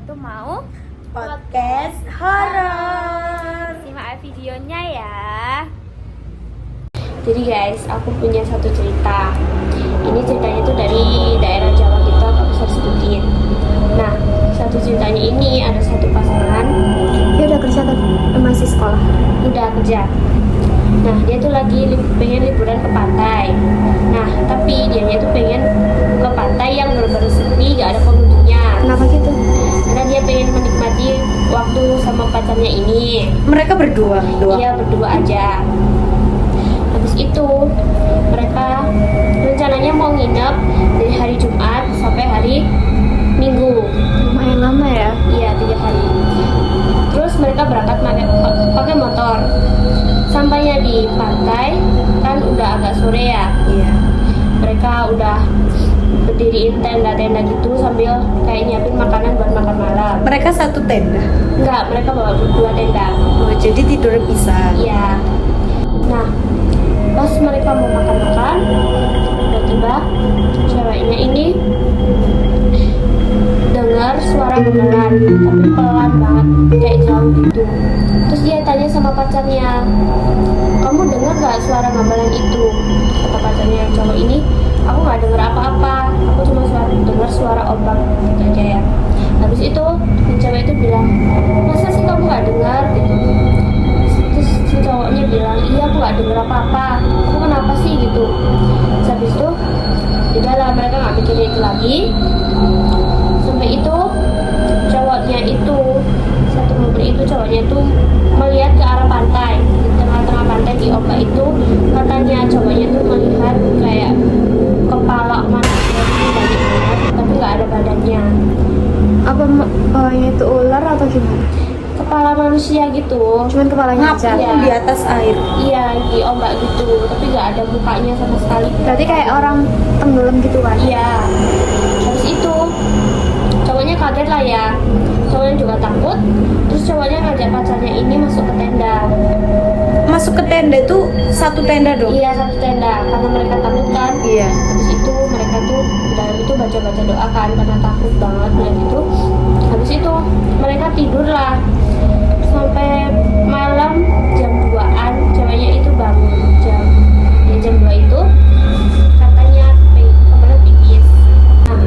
itu mau podcast horor. simak videonya ya. Jadi guys, aku punya satu cerita. Ini ceritanya itu dari daerah Jawa gitu, aku bisa sebutin. Nah, satu ceritanya ini ada satu pasangan. Dia udah kerja atau masih sekolah? Udah kerja. Nah, dia tuh lagi pengen liburan ke pantai. Nah, tapi dianya tuh pengen ke pantai yang bener-bener sepi, gak ada pengunjungnya. Kenapa gitu? Karena dia pengen menikmati waktu sama pacarnya ini. Mereka berdua. Iya, berdua aja. Habis itu mereka rencananya mau nginep dari hari Jumat sampai hari Minggu. Lumayan lama ya. Iya, 3 hari. Terus mereka berangkat pakai motor. Sampainya di pantai kan udah agak sore ya. Iya. Mereka udah berdiriin tenda-tenda gitu sambil kayak nyiapin makanan buat makan malam. Mereka satu tenda. Enggak, mereka bawa 2 tenda. Oh, jadi tidur pisah. Iya. Nah, pas mereka mau makan-makan, tiba-tiba ceweknya ini dengar suara gamelan, tapi pelan banget, kayak jauh gitu. Terus dia tanya sama pacarnya, kamu dengar gak suara gamelan itu? Kata pacarnya yang cowok ini, aku gak dengar apa-apa, aku cuma dengar suara ombak gitu aja ya. Habis itu, yang cewek itu bilang, masa sih kamu gak dengar? Gitu. Terus si cowoknya bilang, iya aku gak denger apa-apa, aku kenapa sih gitu. Terus habis itu udahlah, mereka gak mikirin itu lagi. Sampai itu cowoknya itu, satu mobil itu cowoknya itu melihat ke arah pantai. Di tengah-tengah pantai di ombak itu, katanya cowoknya itu melihat kayak kepala manusia itu banyak banget, tapi gak ada badannya. Apa itu ular atau gimana? Kepala manusia gitu, Cuman kepalanya aja. Iya. Di atas air. Iya, di ombak gitu, tapi nggak ada mukanya sama sekali. Berarti kayak orang tenggelam gitu kan? Iya. Habis itu cowoknya kaget lah ya. Cowoknya juga takut. Terus cowoknya ngajak pacarnya ini masuk ke tenda. Masuk ke tenda itu satu tenda dong. Iya, satu tenda karena mereka takut kan. Iya. Habis itu mereka tuh di dalam itu baca-baca doa kan karena takut banget melihat itu. Habis itu mereka tidur lah sampai malam jam 2-an. Ceweknya itu bangun jam 2 itu katanya kebelet pipis. Nah,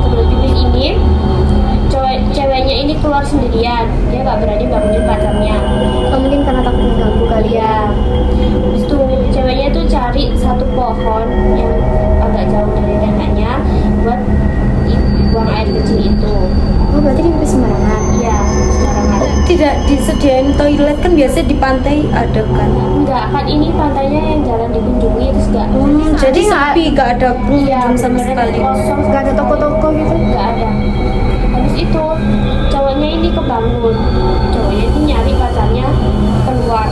kebelet pipis ini ceweknya ini keluar sendirian, dia nggak berani bangunin pacarnya. Oh, mungkin karena takut diganggu kali ya. Iya. Habis itu ceweknya tuh cari satu pohon yang agak jauh dari tendanya buat buang air kecil itu. Oh, berarti dia pipis sembarangan. Iya, sembarangan. Tidak disediain toilet kan biasa di pantai ada kan. Enggak, kan ini pantainya yang jarang dikunjungi, terus enggak. Jadi sepi, gak ada Iya, pengunjung sama beneran sekali. kosong, Gak ada toko-toko gitu? enggak ada. Habis itu cowoknya ini kebangun. Cowoknya ini nyari pacarnya keluar.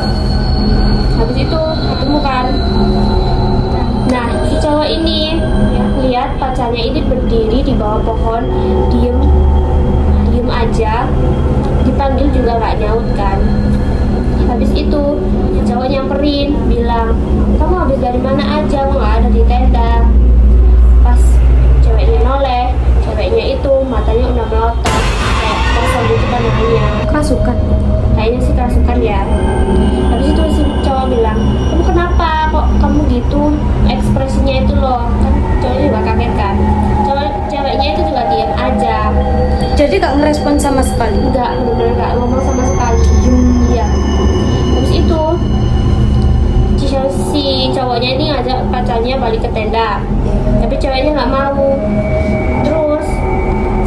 Habis itu ketemu kan. Nah, si cowok ini lihat pacarnya ini berdiri di bawah pohon, diem aja, dipanggil juga nggak nyaut kan. Habis itu cowok nyamperin, bilang, kamu habis dari mana aja, aku nggak ada di tenda. Pas ceweknya noleh, ceweknya itu matanya udah melotot, kayak kosong gitu pandangannya. Kerasukan. Kayaknya sih kerasukan ya. Habis itu si cowok bilang, kamu kenapa kok kamu gitu, ekspresinya itu loh. Kan cowoknya juga kaget kan. Ceweknya itu juga diam aja, Jadi gak ngerespon sama sekali. enggak, bener-bener enggak ngomong sama sekali. Iya. Habis itu si cowoknya ini ngajak pacarnya balik ke tenda, tapi ceweknya nggak mau. Terus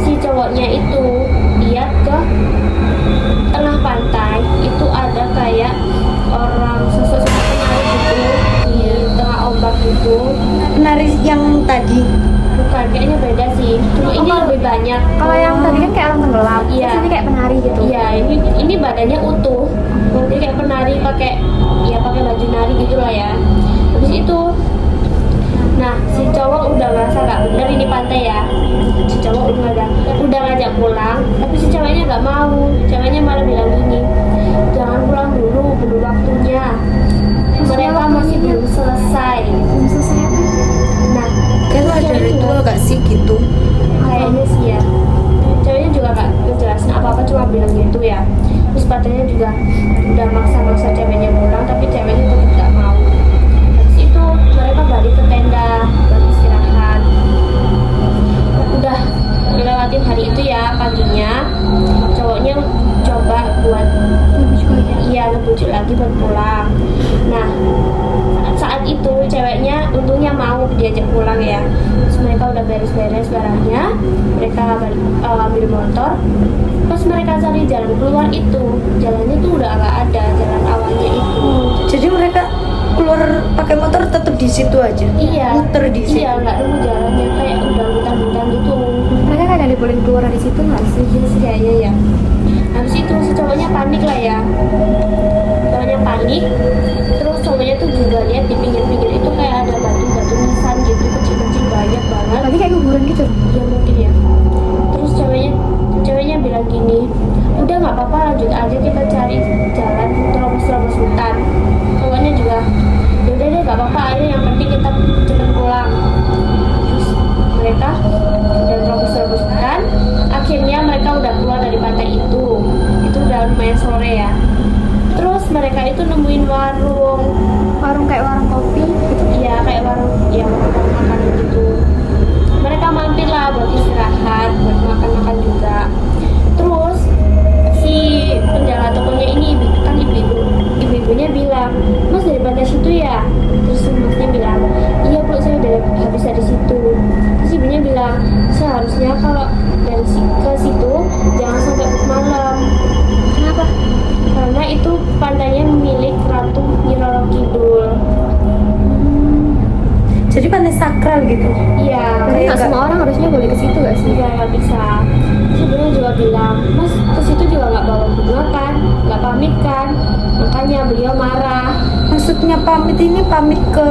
si cowoknya itu lihat ke tengah pantai, itu ada kayak orang sosok penari gitu di tengah ombak gitu. Penari yang tadi. Bukan, kayaknya beda sih, cuma ini lebih banyak. Kalau yang tadi kan kayak orang tenggelam. Iya. Terus ini kayak penari gitu. Iya, ini badannya utuh. Jadi kayak penari pakai baju nari gitu lah ya. Habis itu, nah si cowok udah ngerasa gak bener ini pantai ya. Si cowok udah ngajak pulang, tapi si ceweknya gak mau. Ceweknya malah bilang gini, jangan pulang dulu, belum waktunya. Mereka masih belum selesai. Belum selesai apa? Nah, Kayak ada ritual gak sih gitu? kayaknya sih ya. Ceweknya juga gak Terus katanya juga udah maksa-maksa ceweknya pulang, tapi ceweknya tetap gak mau. Habis itu mereka balik ke tenda buat istirahat. Udah ngelewatin hari itu ya, paginya cowoknya coba buat ngebujuk lagi buat pulang. Nah, saat itu ceweknya untungnya mau diajak pulang ya. Terus mereka udah beres-beres barangnya, mereka balik, ambil motor. Pas mereka cari jalan keluar itu, jalannya tuh udah gak ada, jalan awalnya itu. Jadi mereka keluar pakai motor tetap di situ aja. Iya, Muter di situ. iya, nggak nemu jalannya, kayak udah hutan-hutan gitu. Mereka kan ada boleh keluar dari situ nggak sih? Iya sih kayaknya ya. Habis itu si cowoknya panik lah ya. Cowoknya panik. Terus cowoknya tuh juga lihat di pinggir-pinggir itu kayak ada batu-batu nisan gitu, kecil-kecil banyak banget. Tapi kayak kuburan gitu. Ya mungkin ya. Terus ceweknya bilang gini, udah nggak apa-apa, lanjut aja, kita cari jalan terobos-terobos hutan. Cowoknya juga, yaudah deh nggak apa-apa, aja yang penting kita cepet pulang. Terus mereka udah terobos-terobos hutan. Akhirnya mereka udah keluar dari pantai itu udah lumayan sore ya. Terus mereka itu nemuin Warung kayak warung kopi gitu. iya kayak warung makan gitu. Mereka mampir lah buat istirahat, buat makan juga. Terus si penjaga tokonya ini kan ibu-ibunya bilang, mas dari pantai situ ya? Terus masnya bilang, iya bu, saya udah habis dari situ. Terus ibunya bilang, seharusnya kalau dari ke situ jangan sampai malam. Kenapa? Karena itu pantainya milik Ratu Nyi Roro Kidul. Jadi pantai sakral gitu. Iya, Tapi nggak semua orang harusnya boleh ke situ nggak sih? nggak bisa. Sebenarnya juga bilang, mas ke situ juga nggak bawa bunga kan, nggak pamit kan, makanya beliau marah. Maksudnya pamit ini pamit ke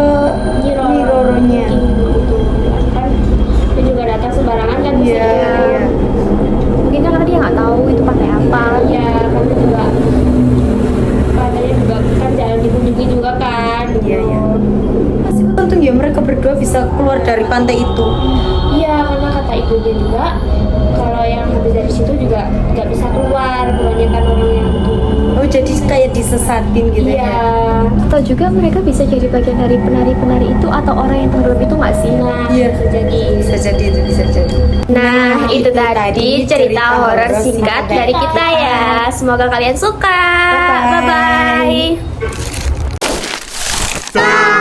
Nyi Roronya. gitu kan, dia juga datang sembarangan kan ke Iya, situ. iya. Mungkin kan karena dia nggak tahu itu pantai apa. Iya, kan juga pantainya juga kan jarang dikunjungi juga kan. Iya, iya. Masih untung ya mereka berdua bisa keluar dari pantai itu. Iya, karena kata ibunya juga kalau yang habis dari situ juga nggak bisa keluar, kebanyakan orang yang itu. Oh, jadi kayak disesatin gitu Iya. ya. Atau juga mereka bisa jadi bagian dari penari-penari itu atau orang yang tenggelam itu nggak sih? Nah, Iya. bisa jadi. Bisa jadi itu bisa jadi. Nah, itu tadi cerita horor singkat dari kita ya. Semoga kalian suka. Bye-bye. Bye-bye.